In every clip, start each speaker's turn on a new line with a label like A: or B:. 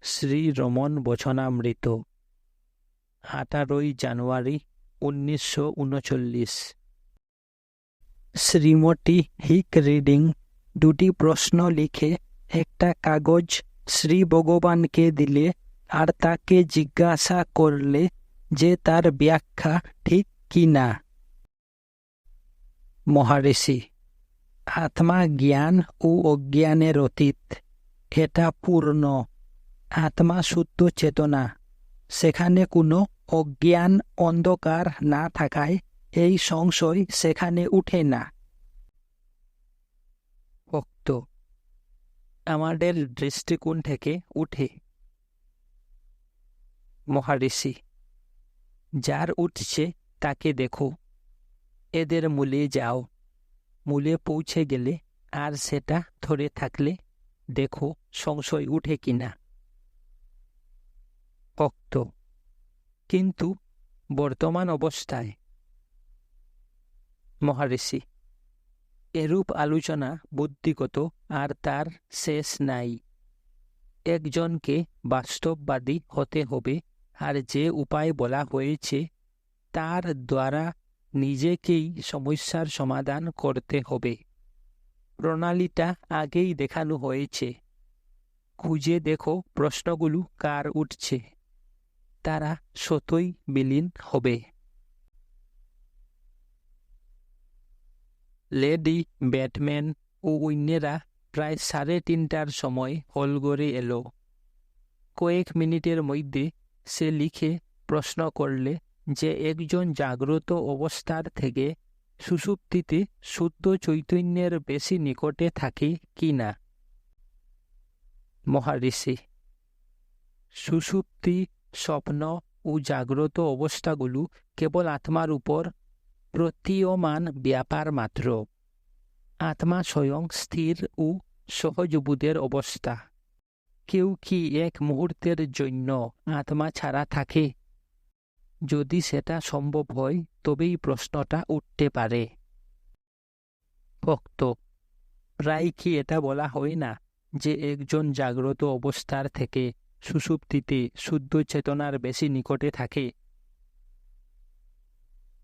A: শ্রী রমন বচনামৃত 18 জানুয়ারি 1939। শ্রীমতী হিক রিডিং দুটি প্রশ্ন লিখে একটা কাগজ শ্রী ভগবানকে দিলে আর তাকে জিজ্ঞাসা করলে যে তার ব্যাখ্যা ঠিক কি না। মহারিষি: আত্মা জ্ঞান ও অজ্ঞানের অতীত, এটা পূর্ণ। আত্মা শুদ্ধ চেতনা, সেখানে কোনো অজ্ঞান অন্ধকার না থাকায় এই সংশয় সেখানে উঠে না। ভক্ত: আমাদের দৃষ্টিকোণ থেকে উঠে। মহারিষি: যার উঠছে তাকে দেখো, এদের মূলে যাও। মূলে পৌঁছে গেলে আর সেটা ধরে থাকলে দেখো সংশয় উঠে কিনা। ভক্ত: কিন্তু বর্তমান অবস্থায়? মহারিষি: এরূপ আলোচনা বুদ্ধিগত, আর তার শেষ নাই। একজনকে বাস্তববাদী হতে হবে, আর যে উপায় বলা হয়েছে তার দ্বারা নিজেকেই সমস্যার সমাধান করতে হবে। প্রণালীটা আগেই দেখানো হয়েছে। খুঁজে দেখো প্রশ্নগুলো কার উঠছে, তারা স্বতই বিলীন হবে। লেডি ব্যাটম্যান ও অন্যেরা প্রায় 3:30টার সময় হলঘরে এলো। কয়েক মিনিটের মধ্যে সে লিখে প্রশ্ন করলে যে একজন জাগ্রত অবস্থার থেকে সুষুপ্তিতে শুদ্ধ চৈতন্যের বেশি নিকটে থাকে কি না। মহারিষি: সুষুপ্তি, স্বপ্ন ও জাগ্রত অবস্থাগুলো কেবল আত্মার উপর প্রতীয়মান ব্যাপার মাত্র। আত্মা স্বয়ং স্থির ও সহজবোধের অবস্থা। কেউ কি এক মুহূর্তের জন্য আত্মা ছাড়া থাকে? যদি সেটা সম্ভব হয় তবেই প্রশ্নটা উঠতে পারে। ভক্ত: প্রায় কি এটা বলা হয় না যে একজন জাগ্রত অবস্থার থেকে সুষুপ্তিতে শুদ্ধ চেতনার বেশি নিকটে থাকে?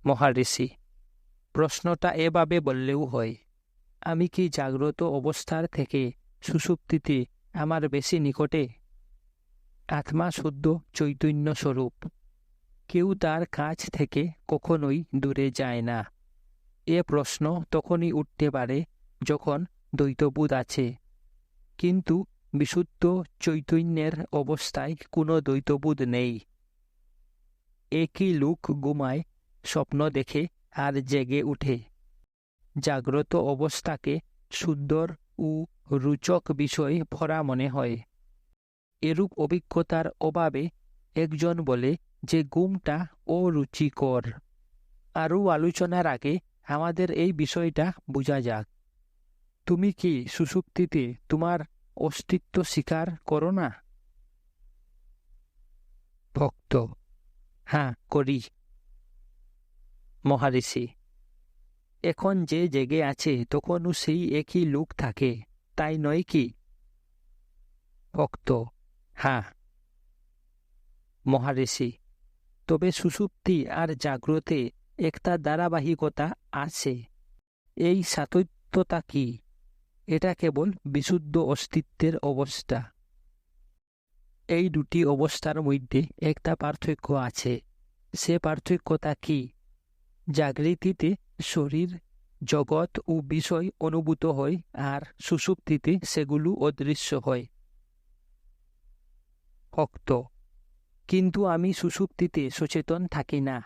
A: মহারিষি: প্রশ্নটা এভাবে বললেও হয়, আমি কি জাগ্রত অবস্থার থেকে সুষুপ্তিতে আমার বেশি নিকটে? আত্মা শুদ্ধ চৈতন্য স্বরূপ, কেউ তার কাছ থেকে কখনোই দূরে যায় না। এ প্রশ্ন তখনই উঠতে পারে যখন দ্বৈতবোধ আছে, কিন্তু বিশুদ্ধ চৈতন্যের অবস্থায় কোনো দ্বৈতবোধ নেই। একই লোক ঘুমায়, স্বপ্ন দেখে আর জেগে উঠে। জাগ্রত অবস্থাকে সুন্দর ও রোচক বিষয় ভরা মনে হয়। এরূপ অভিজ্ঞতার অভাবে একজন বলে যে ঘুমটা অরুচিকর। আরও আলোচনার আগে আমাদের এই বিষয়টা বোঝা যাক। তুমি কি সুষুপ্তিতে তোমার অস্তিত্ব স্বীকার করো না? ভক্ত: হ্যাঁ, করি। মহারিষি: এখন যে জেগে আছে তখনও সেই একই লোক থাকে, তাই নয় কি? ভক্ত: হ্যাঁ। মহারিষি: তবে সুষুপ্তি আর জাগ্রতে একটা ধারাবাহিকতা আছে, এই সাতত্যতা কি? এটা কেবল বিশুদ্ধ অস্তিত্বের অবস্থা। এই দুটি অবস্থার মধ্যে একটা পার্থক্য আছে। সে পার্থক্যটা কি? জাগৃতিতে শরীর, জগৎ ও বিষয় অনুভূত হয়, আর সুষুপ্তিতে সেগুলো অদৃশ্য হয়। ভক্ত: কিন্তু আমি সুষুপ্তিতে সচেতন থাকি না।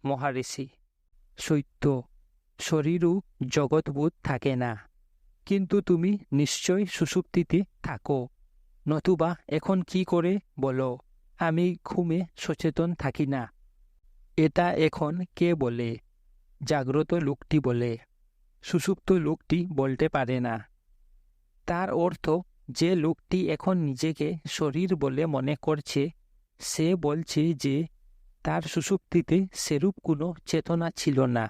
A: মহারিষি: সত্য, শরীরও জগৎবোধ থাকে না, কিন্তু তুমি নিশ্চয় সুষুপ্তিতে থাকো। নতুবা এখন কি করে বলো আমি ঘুমে সচেতন থাকি না? এটা এখন কে বলে? জাগ্রত লোকটি বলে, সুষুপ্ত লোকটি বলতে পারে না। তার অর্থ, যে লোকটি এখন নিজেকে শরীর বলে মনে করছে সে বলছে যে তার সুষুপ্তিতে সেরূপ কোনো চেতনা ছিল না।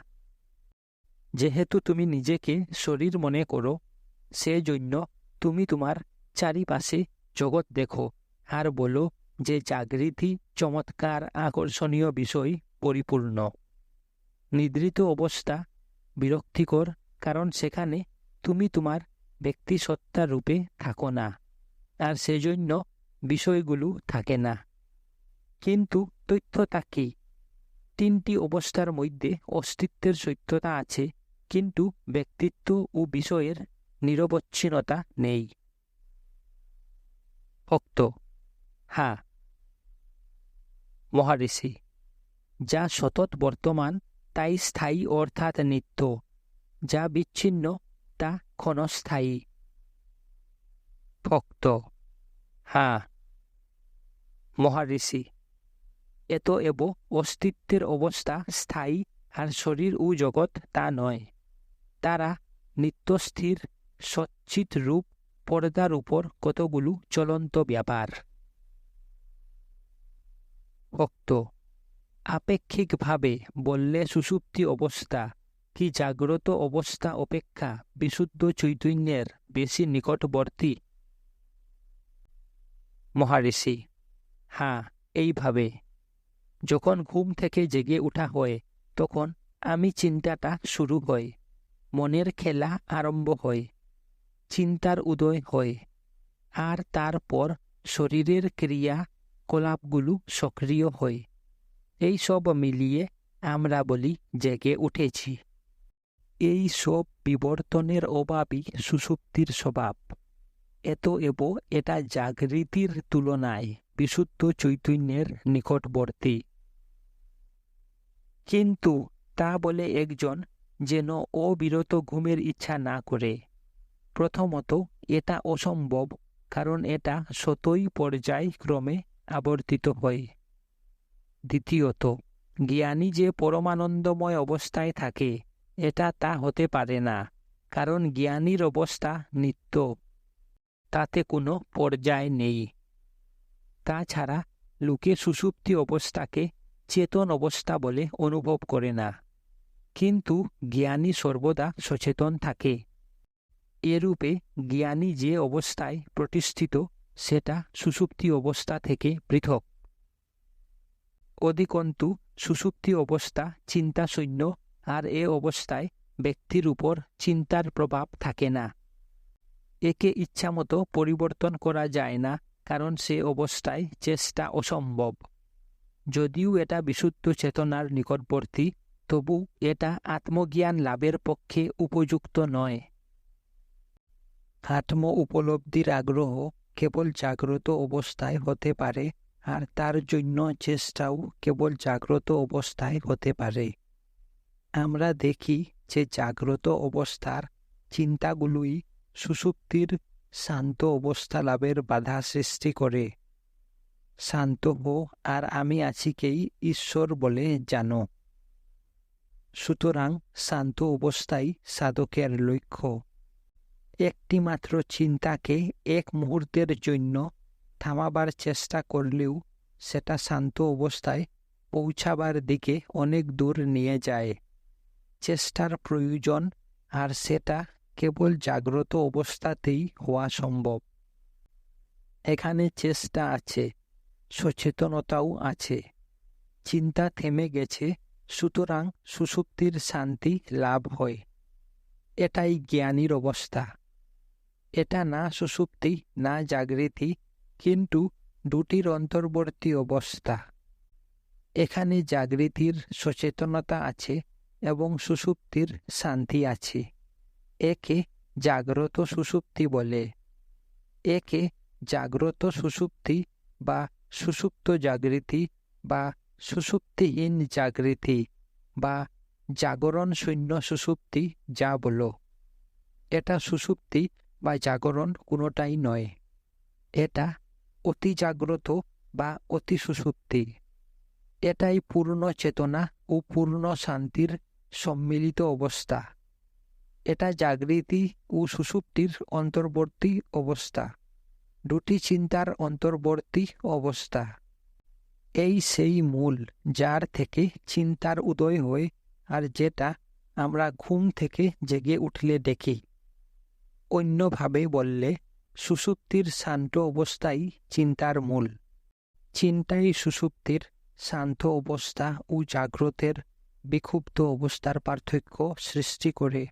A: যেহেতু তুমি নিজেকে শরীর মনে করো, সেজন্য তুমি তোমার চারিপাশে জগৎ দেখো আর বলো যে জাগৃতি চমৎকার আকর্ষণীয় বিষয় পরিপূর্ণ। নিদ্রিত অবস্থা বিরক্তিকর, কারণ সেখানে তুমি তোমার ব্যক্তিসত্তা রূপে থাকো না, আর সেজন্য বিষয়গুলো থাকে না। কিন্তু তথ্যটা কি? তিনটি অবস্থার মধ্যে অস্তিত্বের সত্যতা আছে, কিন্তু ব্যক্তিত্ব ও বিষয়ের নিরবচ্ছিন্নতা নেই। ভক্ত: হ্যাঁ মহারিষি, যা সতত বর্তমান তাই স্থায়ী অর্থাৎ নিত্য, যা বিচ্ছিন্ন তা ক্ষণস্থায়ী। ভক্ত: হ্যাঁ মহারিষি, এব অস্তিত্বের অবস্থা স্থায়ী, আর শরীর ও জগৎ তা নয়। তারা নিত্যস্থির সচ্চিত রূপ, পর্দার উপর কতগুলো চলন্ত ব্যাপার। ভক্ত: আপেক্ষিকভাবে বললে সুষুপ্তি অবস্থা কি জাগ্রত অবস্থা অপেক্ষা বিশুদ্ধ চৈতন্যের বেশি নিকটবর্তী? মহারিষি: হ্যাঁ এইভাবে। যখন ঘুম থেকে জেগে ওঠা হয় তখন আমি চিন্তাটা শুরু হয়, মনের খেলা আরম্ভ হয়, চিন্তার উদয় হয়, আর তারপর শরীরের ক্রিয়া কলাপগুলো সক্রিয় হয়। এই সব মিলিয়ে আমরা বলি জেগে উঠেছি। এই সব বিবর্তনের অভাবই সুষুপ্তির স্বভাব। এব এটা জাগৃতির তুলনায় বিশুদ্ধ চৈতন্যের নিকটবর্তী। কিন্তু তা বলে একজন যেন অবিরত ঘুমের ইচ্ছা না করে। প্রথমত এটা অসম্ভব, কারণ এটা স্বতই পর্যায়ক্রমে আবর্তিত হয়। দ্বিতীয়ত, জ্ঞানী যে পরমানন্দময় অবস্থায় থাকে এটা তা হতে পারে না, কারণ জ্ঞানীর অবস্থা নিত্য, তাতে কোনো পর্যায় নেই। তাছাড়া লোকে সুষুপ্তি অবস্থাকে চেতন অবস্থা বলে অনুভব করে না, কিন্তু জ্ঞানী সর্বদা সচেতন থাকে। এরূপে জ্ঞানী যে অবস্থায় প্রতিষ্ঠিত সেটা সুষুপ্তি অবস্থা থেকে পৃথক। অধিকন্তু সুষুপ্তি অবস্থা চিন্তাশূন্য, আর এ অবস্থায় ব্যক্তির উপর চিন্তার প্রভাব থাকে না। একে ইচ্ছামতো পরিবর্তন করা যায় না, কারণ সে অবস্থায় চেষ্টা অসম্ভব। যদিও এটা বিশুদ্ধ চেতনার নিকটবর্তী, তবু এটা আত্মজ্ঞান লাভের পক্ষে উপযুক্ত নয়। আত্ম উপলব্ধির আগ্রহ কেবল জাগ্রত অবস্থায় হতে পারে, আর তার জন্য চেষ্টাও কেবল জাগ্রত অবস্থায় হতে পারে। আমরা দেখি যে জাগ্রত অবস্থার চিন্তাগুলোই সুষুপ্তির শান্ত অবস্থা লাভের বাধা সৃষ্টি করে। শান্ত হো আর আমি আছিকেই ঈশ্বর বলে জানো। সুতরাং শান্ত অবস্থাই সাধকের লক্ষ্য। একটি মাত্র চিন্তাকে এক মুহূর্তের জন্য থামাবার চেষ্টা করলেও সেটা শান্ত অবস্থায় পৌঁছাবার দিকে অনেক দূর নিয়ে যায়। চেষ্টার প্রয়োজন, আর সেটা কেবল জাগ্রত অবস্থাতেই হওয়া সম্ভব। এখানে চেষ্টা আছে, সচেতনতাও আছে। চিন্তা থেমে গেছে, সুতরাং সুষুপ্তির শান্তি লাভ হয়। এটাই জ্ঞানীর অবস্থা। এটা না সুষুপ্তি না জাগৃতি, কিন্তু দুটির অন্তর্বর্তী অবস্থা। এখানে জাগৃতির সচেতনতা আছে এবং সুষুপ্তির শান্তি আছে। একে জাগ্রত সুষুপ্তি বলে। একে জাগ্রত সুষুপ্তি বা সুষুপ্ত জাগৃতি বা সুষুপ্তিহীন জাগৃতি বা জাগরণ শূন্য সুষুপ্তি যা বলো। এটা সুষুপ্তি বা জাগরণ কোনোটাই নয়। এটা অতি জাগ্রত বা অতি সুষুপ্তি। এটাই পূর্ণ চেতনা ও পূর্ণ শান্তির সম্মিলিত অবস্থা। এটা জাগৃতি ও সুষুপ্তির অন্তর্বর্তী অবস্থা, দুটি চিন্তার অন্তর্বর্তী অবস্থা। এই সেই মূল, যার থেকে চিন্তার উদয় হয়, আর যেটা আমরা ঘুম থেকে জেগে উঠলে দেখি। অন্যভাবে বললে সুষুপ্তির শান্ত অবস্থাই চিন্তার মূল। চিন্তাই সুষুপ্তির শান্ত অবস্থা ও জাগ্রতের বিক্ষুব্ধ অবস্থার পার্থক্য সৃষ্টি করে।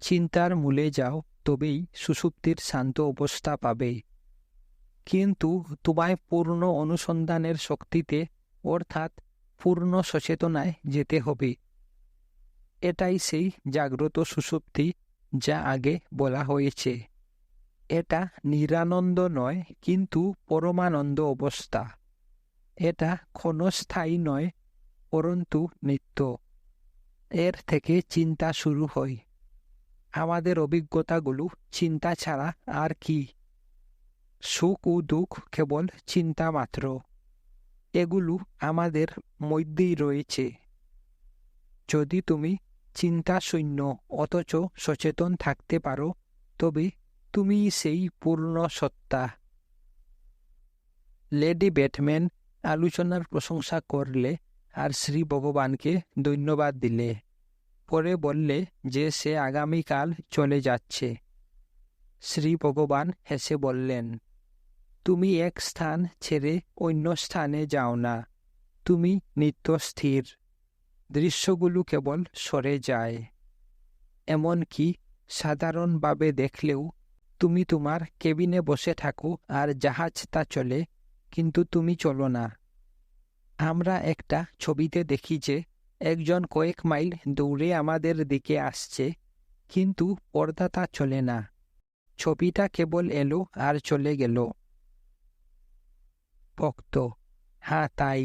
A: চিন্তার মূলে যাও, তবেই সুষুপ্তির শান্ত অবস্থা পাবে। কিন্তু তোমায় পূর্ণ অনুসন্ধানের শক্তিতে অর্থাৎ পূর্ণ সচেতনায় যেতে হবে। এটাই সেই জাগ্রত সুষুপ্তি যা আগে বলা হয়েছে। এটা নিরানন্দ নয়, কিন্তু পরমানন্দ অবস্থা। এটা ক্ষণস্থায়ী নয়, পরন্তু নিত্য। এর থেকে চিন্তা শুরু হয়। আমাদের অভিজ্ঞতাগুলো চিন্তা ছাড়া আর কি? সুখ ও দুঃখ কেবল চিন্তা মাত্র। এগুলো আমাদের মধ্যেই রয়েছে। যদি তুমি চিন্তা শূন্য অথচ সচেতন থাকতে পারো, তবে তুমি সেই পূর্ণ সত্তা। লেডি ব্যাটম্যান আলোচনার প্রশংসা করলে আর শ্রী ভগবানকে ধন্যবাদ দিলে। পরে বললে যে সে আগামীকাল চলে যাচ্ছে। শ্রী ভগবান হেসে বললেন, তুমি এক স্থান ছেড়ে অন্য স্থানে যাও না। তুমি নিত্য স্থির। দৃশ্যগুলো কেবল সরে যায়। এমনকি সাধারণভাবে দেখলেও তুমি তোমার কেবিনে বসে থাকো আর জাহাজটা চলে, কিন্তু তুমি চলো না। আমরা একটা ছবিতে দেখি যে একজন কয়েক মাইল দৌড়ে আমাদের দিকে আসছে, কিন্তু পর্দাটা চলে না। ছবিটা কেবল এলো আর চলে গেল। ভক্ত: হ্যাঁ, তাই।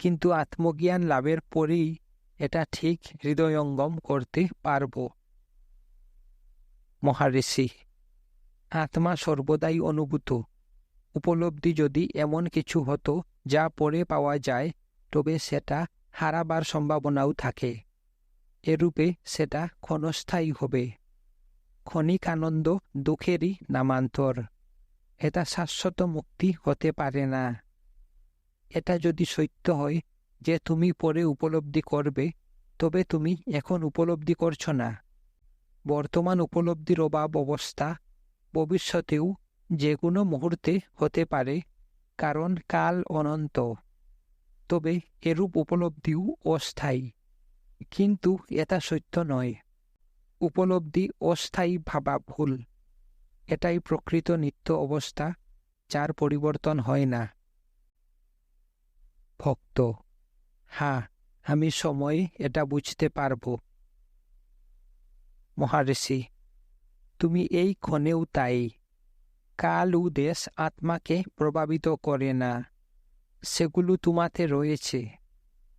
A: কিন্তু আত্মজ্ঞান লাভের পরেই এটা ঠিক হৃদয়ঙ্গম করতে পারব। মহারিষি: আত্মা সর্বদাই অনুভূত। উপলব্ধি যদি এমন কিছু হতো যা পরে পাওয়া যায়, তবে সেটা হারাবার সম্ভাবনাও থাকে। এরূপে সেটা ক্ষণস্থায়ী হবে। ক্ষণিক আনন্দ দুঃখেরই নামান্তর। এটা শাশ্বত মুক্তি হতে পারে না। এটা যদি সত্য হয় যে তুমি পরে উপলব্ধি করবে, তবে তুমি এখন উপলব্ধি করছো না। বর্তমান উপলব্ধির অভাব অবস্থা ভবিষ্যতেও যে কোনো মুহূর্তে হতে পারে, কারণ কাল অনন্ত। তবে এরূপ উপলব্ধিও অস্থায়ী। কিন্তু এটা সত্য নয়। উপলব্ধি অস্থায়ী ভাবা ভুল। এটাই প্রকৃত নিত্য অবস্থা, যার পরিবর্তন হয় না। ভক্ত: হ্যাঁ, আমি সময়ে এটা বুঝতে পারব। মহারিষি: তুমি এই ক্ষণেও তাই। কাল ও দেশ আত্মাকে প্রভাবিত করে না। সেগুলো তোমাতে রয়েছে।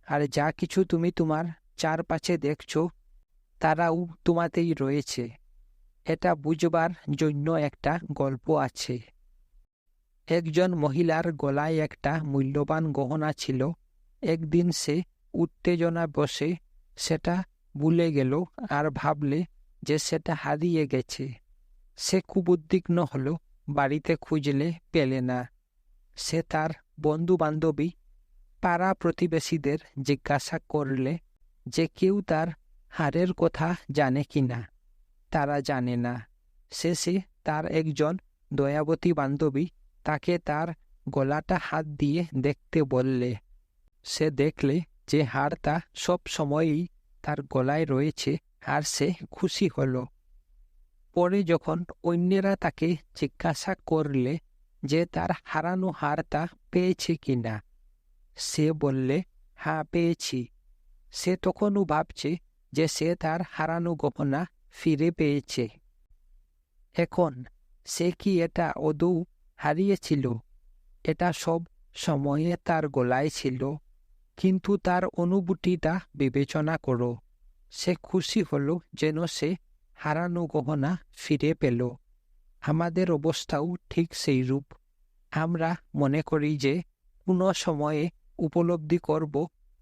A: আর যা কিছু তুমি তোমার চারপাশে দেখছো, তারাও তোমাতেই রয়েছে। এটা বুঝবার জন্য একটা গল্প আছে। একজন মহিলার গলায় একটা মূল্যবান গহনা ছিল। একদিন সে উত্তেজনা বশে সেটা ভুলে গেল আর ভাবলে যে সেটা হারিয়ে গেছে। সে খুব উদ্বিগ্ন হলো। বাড়িতে খুঁজলে পেলে না। সে তার বন্ধু বান্ধবী, পাড়া প্রতিবেশীদের জিজ্ঞাসা করলে যে কেউ তার হারের কথা জানে কিনা। তারা জানে না। শেষে তার একজন দয়াবতী বান্ধবী তাকে তার গলাটা হাত দিয়ে দেখতে বললে। সে দেখলে যে হারটা সব সময়ই তার গলায় রয়েছে, আর সে খুশি হল। পরে যখন অন্যেরা তাকে জিজ্ঞাসা করলে যে তার হারানো হারটা পেয়েছে কিনা, সে বললে, হ্যাঁ, পেয়েছি। সে তখনও ভাবছে যে সে তার হারানো গহনা ফিরে পেয়েছে। এখন সে কি এটা আদৌ হারিয়েছিল? এটা সব সময়ে তার গলায় ছিল। কিন্তু তার অনুভূতিটা বিবেচনা করো। সে খুশি হলো যেন সে হারানো গহনা ফিরে পেল। আমাদের অবস্থাও ঠিক সেই রূপ। আমরা মনে করি যে কোনো সময়ে উপলব্ধি করব,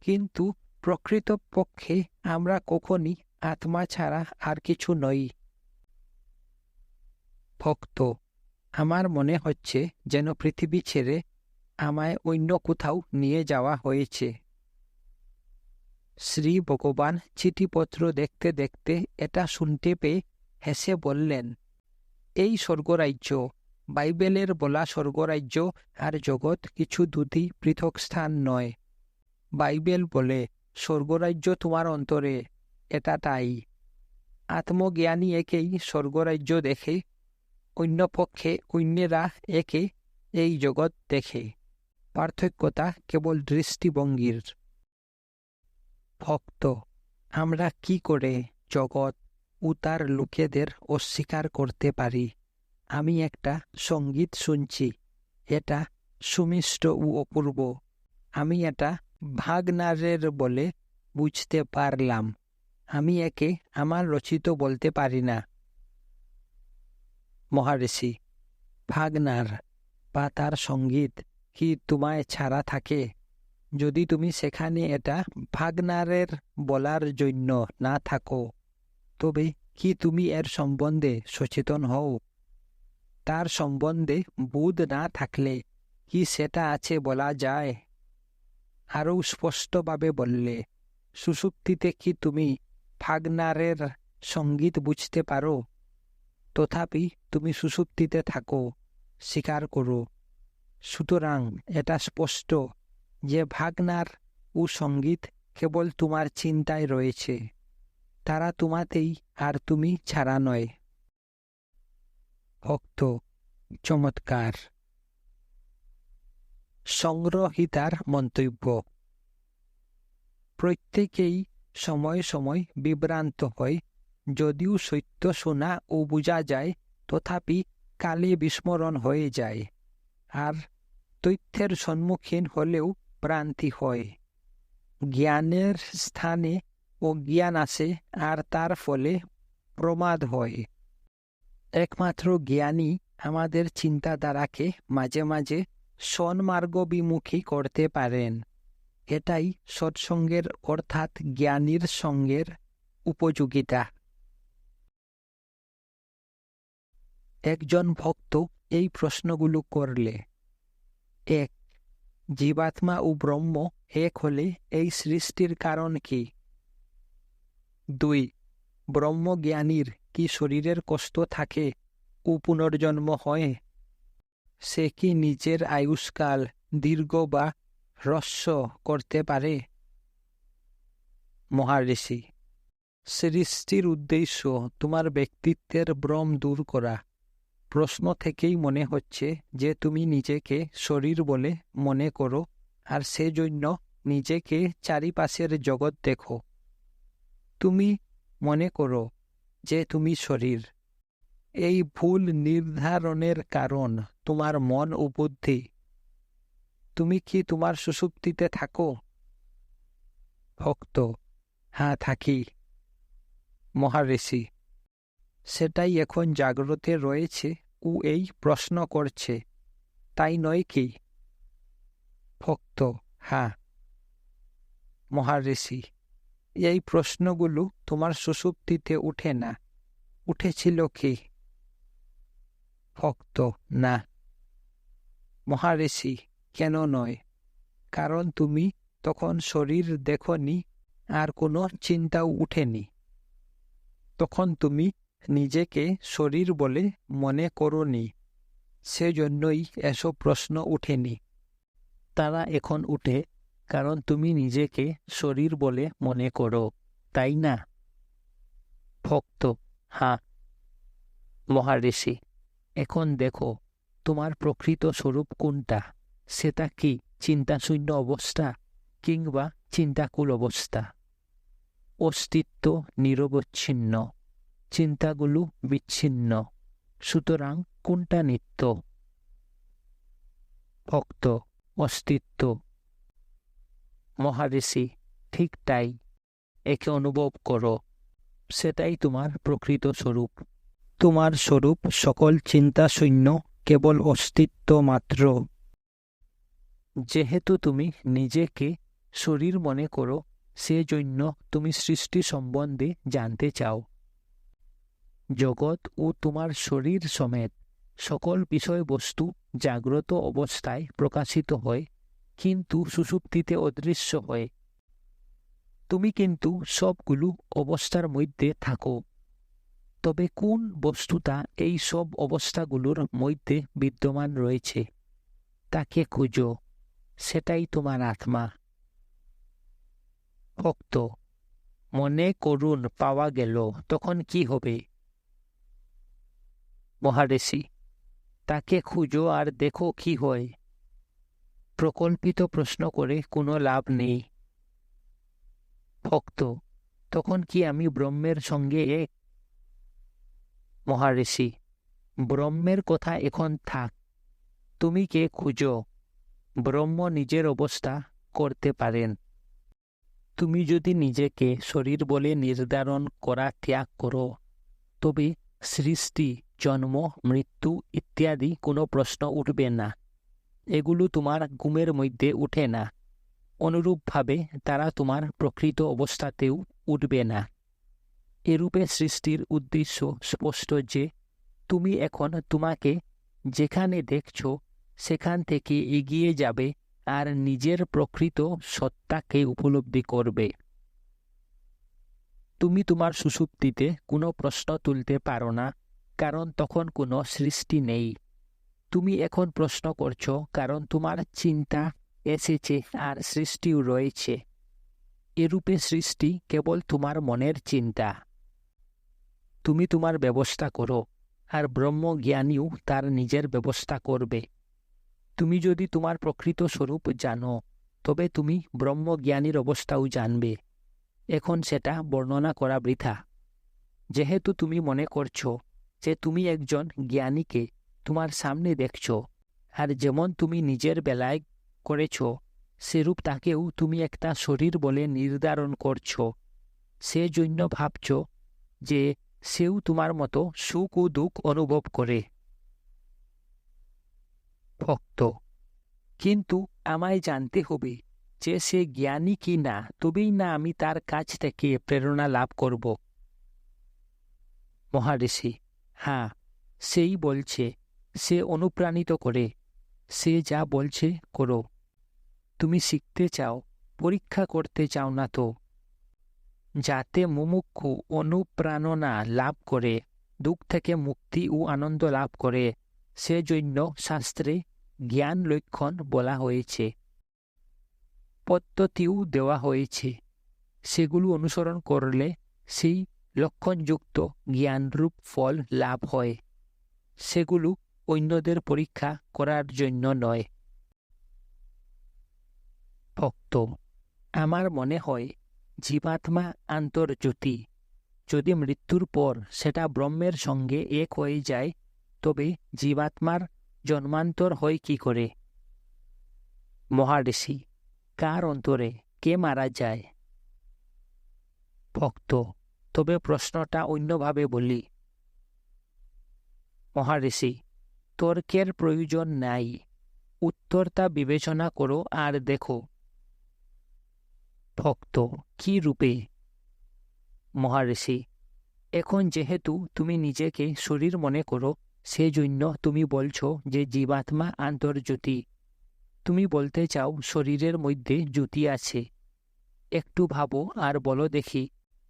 A: কিন্তু প্রকৃতপক্ষে আমরা কখনই আত্মা ছাড়া আর কিছু নই। ভক্ত: আমার মনে হচ্ছে যেন পৃথিবী ছেড়ে আমায় অন্য কোথাও নিয়ে যাওয়া হয়েছে। শ্রী ভগবান চিঠিপত্র দেখতে দেখতে এটা শুনতে পেয়ে হেসে বললেন, এই স্বর্গরাজ্য, বাইবেলের বলা স্বর্গরাজ্য আর জগৎ কিছু দুটি পৃথক স্থান নয়। বাইবেল বলে স্বর্গরাজ্য তোমার অন্তরে, এটা তাই। আত্মজ্ঞানী একেই স্বর্গরাজ্য দেখে, অন্যপক্ষে অন্যেরা একে এই জগৎ দেখে। পার্থক্যতা কেবল দৃষ্টিভঙ্গির। ভক্ত, আমরা কি করে জগৎ ও তার লোকেদের অস্বীকার করতে পারি? আমি একটা সঙ্গীত শুনছি, এটা সুমিষ্ট ও অপূর্ব। আমি এটা ভাগনারের বলে বুঝতে পারলাম। আমি একে আমার রচিত বলতে পারি না। মহারিষি, ভাগনার বা তার সঙ্গীত কি তোমায় ছাড়া থাকে? যদি তুমি সেখানে এটা ভাগনারের বলার জন্য না থাকো, তবে কি তুমি এর সম্বন্ধে সচেতন হও? তার সম্বন্ধে বোধ না থাকলে কি সেটা আছে বলা যায়? আরও স্পষ্টভাবে বললে, সুষুপ্তিতে কি তুমি ভাগনারের সঙ্গীত বুঝতে পারো? তথাপি তুমি সুষুপ্তিতে থাকো, স্বীকার করো। সুতরাং এটা স্পষ্ট যে ভাগনার ও সঙ্গীত কেবল তোমার চিন্তায় রয়েছে, তারা তোমাতেই, আর তুমি ছাড়া নয়। ভক্ত, চমৎকার। সংগ্রহিতার মন্তব্য। প্রত্যেকেই সময় সময় বিভ্রান্ত হয়। যদিও সত্য শোনা ও বোঝা যায়, তথাপি কালে বিস্মরণ হয়ে যায়, আর তথ্যের সম্মুখীন হলেও ভ্রান্তি হয়। জ্ঞানের স্থানে অজ্ঞান আসে, আর তার ফলে প্রমাদ হয়। একমাত্র জ্ঞানী আমাদের চিন্তাধারাকে মাঝে মাঝে সন্মার্গবিমুখী করতে পারেন। এটাই সৎসঙ্গের অর্থাৎ জ্ঞানীর সঙ্গের উপযোগিতা। একজন ভক্ত এই প্রশ্নগুলো করলে: 1. জীবাত্মা ও ব্রহ্ম এক হলে এই সৃষ্টির কারণ কি? 2. ব্রহ্মজ্ঞানীর কি শরীরের কষ্ট থাকে ও পুনর্জন্ম হয়? সে কি নিজের আয়ুষ্কাল দীর্ঘ বা হ্রস্ব করতে পারে? মহারিষি, সৃষ্টির উদ্দেশ্য তোমার ব্যক্তিত্বের ভ্রম দূর করা। প্রশ্ন থেকেই মনে হচ্ছে যে তুমি নিজেকে শরীর বলে মনে করো, আর সেজন্য নিজেকে চারিপাশের জগৎ দেখো। তুমি মনে করো যে তুমি শরীর। এই ভুল নির্ধারণের কারণ তোমার মন ও বুদ্ধি। তুমি কি তোমার সুষুপ্তিতে থাকো? ভক্ত, হ্যাঁ, থাকি। মহারিষি, সেটাই এখন জাগ্রতে রয়েছে ও এই প্রশ্ন করছে, তাই নয় কি? ভক্ত, হ্যাঁ। মহারিষি, এই প্রশ্নগুলো তোমার সুষুপ্তিতে উঠে না, উঠেছিল কি? ভক্ত, না। মহারিষি, কেন নয়? কারণ তুমি তখন শরীর দেখনি, আর কোনো চিন্তাও উঠেনি। তখন তুমি নিজেকে শরীর বলে মনে করোনি, সেজন্যই এসব প্রশ্ন উঠেনি। তারা এখন উঠে কারণ তুমি নিজেকে শরীর বলে মনে করো, তাই না? ভক্ত, হ্যাঁ। মহারিষি, এখন দেখো তোমার প্রকৃত স্বরূপ কোনটা? সেটা কি চিন্তাশূন্য অবস্থা কিংবা চিন্তাকুল অবস্থা? অস্তিত্ব নিরবচ্ছিন্ন, চিন্তাগুলো বিচ্ছিন্ন। সুতরাং কোনটা নিত্য? ভক্ত, অস্তিত্ব। মহারিষি, ঠিক তাই। একে অনুভব করো, সেটাই তোমার প্রকৃত স্বরূপ। তোমার স্বরূপ সকল চিন্তাশূন্য, কেবল অস্তিত্ব মাত্র। যেহেতু তুমি নিজেকে শরীর মনে করো, সেজন্য তুমি সৃষ্টি সম্বন্ধে জানতে চাও। জগৎ ও তোমার শরীর সমেত সকল বিষয়বস্তু জাগ্রত অবস্থায় প্রকাশিত হয়, কিন্তু সুষুপ্তিতে অদৃশ্য হয়। তুমি কিন্তু সবগুলো অবস্থার মধ্যে থাকো। তবে কোন বস্তুটা এই সব অবস্থাগুলোর মধ্যে বিদ্যমান রয়েছে তাকে খুঁজো, সেটাই তোমার আত্মা। ভক্ত: মনে করুন পাওয়া গেল, তখন কি হবে? মহারিষি: তাকে খুঁজো আর দেখো কি হয়। প্রকল্পিত প্রশ্ন করে কোনো লাভ নেই। ভক্ত: তখন কি আমি ব্রহ্মের সঙ্গে এক? মহারিষি: ব্রহ্মের কথা এখন থাক, তুমি কে খুঁজো। ব্রহ্ম নিজের অবস্থা করতে পারেন। তুমি যদি নিজেকে শরীর বলে নির্ধারণ করা ত্যাগ করো, তবে সৃষ্টি, জন্ম, মৃত্যু ইত্যাদি কোনো প্রশ্ন উঠবে না। এগুলো তোমার ঘুমের মধ্যে উঠে না। অনুরূপভাবে তারা তোমার প্রকৃত অবস্থাতেও উঠবে না। এরূপে সৃষ্টির উদ্দেশ্য স্পষ্ট যে তুমি এখন তোমাকে যেখানে দেখছ সেখান থেকে এগিয়ে যাবে আর নিজের প্রকৃত সত্তাকে উপলব্ধি করবে। তুমি তোমার সুষুপ্তিতে কোনো প্রশ্ন তুলতে পারো না, কারণ তখন কোনো সৃষ্টি নেই। তুমি এখন প্রশ্ন করছো কারণ তোমার চিন্তা এসেছে আর সৃষ্টিও রয়েছে। এরূপে সৃষ্টি কেবল তোমার মনের চিন্তা। তুমি তোমার ব্যবস্থা করো, আর ব্রহ্মজ্ঞানীও তার নিজের ব্যবস্থা করবে। তুমি যদি তোমার প্রকৃত স্বরূপ জানো, তবে তুমি ব্রহ্মজ্ঞানীর অবস্থাও জানবে। এখন সেটা বর্ণনা করা বৃথা। যেহেতু তুমি মনে করছো যে তুমি একজন জ্ঞানীকে তোমার সামনে দেখছ, আর যেমন তুমি নিজের বেলায় করেছ সেরূপ তাকেও তুমি একটা শরীর বলে নির্ধারণ করছ, সেজন্য ভাবছ যে সেও তোমার মতো সুখ ও দুঃখ অনুভব করে। ভক্ত: কিন্তু আমায় জানতে হবে যে সে জ্ঞানী কি না, তবেই না আমি তার কাছ থেকে প্রেরণা লাভ করব। মহারিষি: হ্যাঁ, সেই বলছে, সে অনুপ্রাণিত করে, সে যা বলছে করো। তুমি শিখতে চাও, পরীক্ষা করতে চাও না তো? যাতে মুমুক্ষু অনুপ্রেরণা লাভ করে, দুঃখ থেকে মুক্তি ও আনন্দ লাভ করে, সেজন্য শাস্ত্রে জ্ঞান লক্ষণ বলা হয়েছে, পদ্ধতিও দেওয়া হয়েছে। সেগুলো অনুসরণ করলে সেই লক্ষণযুক্ত জ্ঞানরূপ ফল লাভ হয়। সেগুলো অন্যদের পরীক্ষা করার জন্য নয়। ভক্ত: আমার মনে হয় জীবাত্মা আন্তর্জ্যোতি। যদি মৃত্যুর পর সেটা ব্রহ্মের সঙ্গে এক হয়ে যায়, তবে জীবাত্মার জন্মান্তর হয় কি করে? মহারিষি: কার অন্তরে কে মারা যায়? ভক্ত: তবে প্রশ্নটা অন্যভাবে বলি। মহারিষি: তর্কের প্রয়োজন নাই, উত্তরটা বিবেচনা করো আর দেখো। ভক্ত: কি রূপে? মহারিষি: এখন যেহেতু তুমি নিজেকে শরীর মনে করো, সেজন্য তুমি বলছো যে জীবাত্মা আন্তর্জ্যোতি। তুমি বলতে চাও শরীরের মধ্যে জ্যোতি আছে। একটু ভাবো আর বলো দেখি,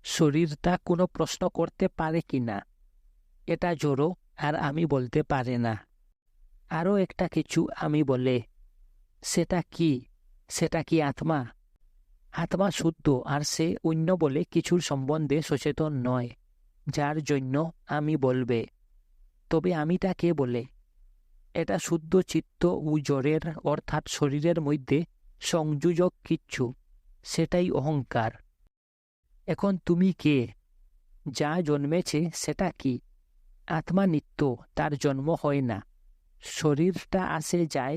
A: শরীরটা কোনো প্রশ্ন করতে পারে কি না? এটা জড়ো আর আমি বলতে পারে না। আরও একটা কিছু আমি বলে, সেটা কি? সেটা কি আত্মা? আত্মা শুদ্ধ আর সে অন্য বলে কিছুর সম্বন্ধে সচেতন নয়, যার জন্য আমি বলবে। তবে আমিটা কে বলে? এটা শুদ্ধ চিত্ত ও জড়ের অর্থাৎ শরীরের মধ্যে সংযোজক কিচ্ছু, সেটাই অহংকার। এখন তুমি কে? যা জন্মেছে সেটা কি? আত্মা নিত্য, তার জন্ম হয় না। শরীরটা আসে যায়,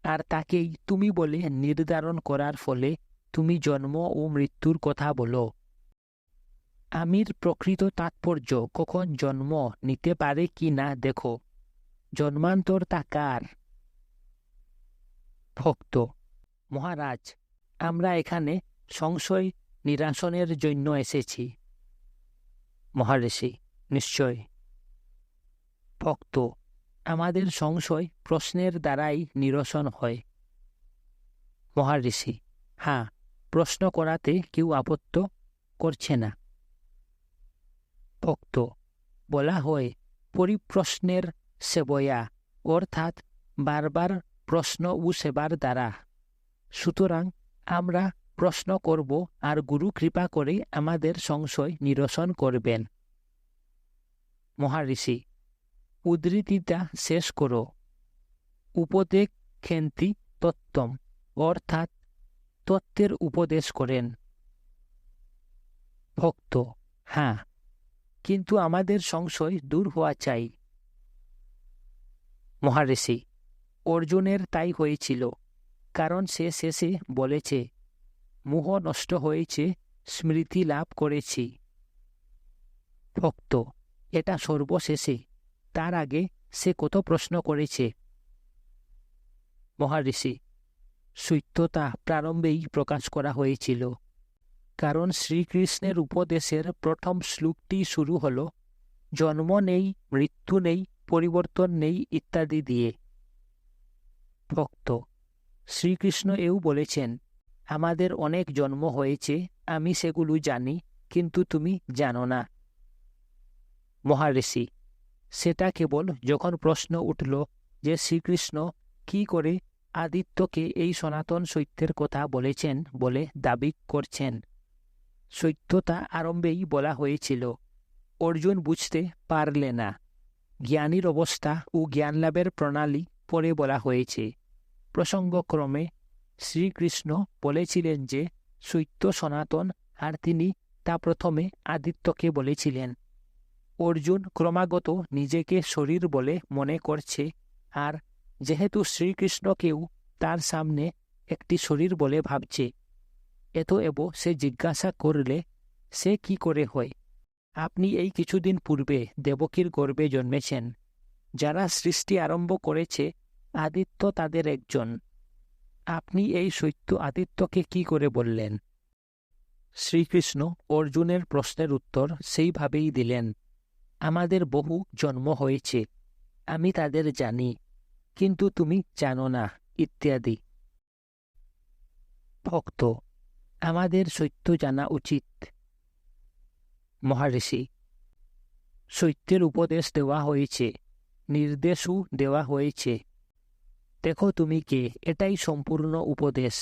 A: আর তাকেই তুমি বলে নির্ধারণ করার ফলে তুমি জন্ম ও মৃত্যুর কথা বলো। আমির প্রকৃত তাৎপর্য কখন জন্ম নিতে পারে কি না দেখো। জন্মান্তরটা কার? ভক্ত: মহারাজ, আমরা এখানে সংশয় নিরাসনের জন্য এসেছি। মহারিষি: নিশ্চয়। ভক্ত: আমাদের সংশয় প্রশ্নের দ্বারাই নিরসন হয়। মহারিষি: হ্যাঁ, প্রশ্ন করাতে কেউ আপত্তি করছে না। ভক্ত: বলা হয় পরিপ্রশ্নের সেবয়া, অর্থাৎ বারবার প্রশ্ন ও সেবার দ্বারা। সুতরাং আমরা প্রশ্ন করব আর গুরু কৃপা করে আমাদের সংশয় নিরসন করবেন। মহারিষি, উদ্ধৃতিটা শেষ করো। উপদেক্ষেন্তি তত্ত্বম, অর্থাৎ তত্ত্বের উপদেশ করেন। ভক্ত: হ্যাঁ, কিন্তু আমাদের সংশয় দূর হওয়া চাই। মহারিষি: অর্জুনের তাই হয়েছিল, কারণ সে শেষে বলেছে, মোহ নষ্ট হয়েছে, স্মৃতি লাভ করেছি। ভক্ত: এটা সর্বশেষে, তার আগে সে কত প্রশ্ন করেছে। মহারিষি: সত্যতা প্রারম্ভেই প্রকাশ করা হয়েছিল, কারণ শ্রীকৃষ্ণের উপদেশের প্রথম শ্লোকটি শুরু হল জন্ম নেই, মৃত্যু নেই, পরিবর্তন নেই ইত্যাদি দিয়ে। ভক্ত: শ্রীকৃষ্ণ এও বলেছেন, আমাদের অনেক জন্ম হয়েছে, আমি সেগুলো জানি, কিন্তু তুমি জানো না। মহারিষি: সেটা কেবল যখন প্রশ্ন উঠল যে শ্রীকৃষ্ণ কি করে আদিত্যকে এই সনাতন সত্যের কথা বলেছেন বলে দাবি করছেন। সত্যতা আরম্ভেই বলা হয়েছিল, অর্জুন বুঝতে পারলে না। জ্ঞানীর অবস্থা ও জ্ঞানলাভের প্রণালী পরে বলা হয়েছে। প্রসঙ্গক্রমে শ্রীকৃষ্ণ বলেছিলেন যে সত্য সনাতন, আর তিনি তা প্রথমে আদিত্যকে বলেছিলেন। অর্জুন ক্রমাগত নিজেকে শরীর বলে মনে করছে, আর যেহেতু শ্রীকৃষ্ণকেও তার সামনে একটি শরীর বলে ভাবছে, এতএব সে জিজ্ঞাসা করলে, সে কি করে হয়? আপনি এই কিছুদিন পূর্বে দেবকীর গর্ভে জন্মেছেন। যারা সৃষ্টি আরম্ভ করেছে আদিত্য তাদের একজন। আপনি এই সত্য আদিত্যকে কি করে বললেন? শ্রীকৃষ্ণ অর্জুনের প্রশ্নের উত্তর সেইভাবেই দিলেন, আমাদের বহু জন্ম হয়েছে, আমি তাদের জানি, কিন্তু তুমি জানো না ইত্যাদি। ভক্ত: আমাদের সত্য জানা উচিত। মহারিষি: সত্যের উপদেশ দেওয়া হয়েছে, নির্দেশও দেওয়া হয়েছে। দেখো তুমি কে, এটাই সম্পূর্ণ উপদেশ।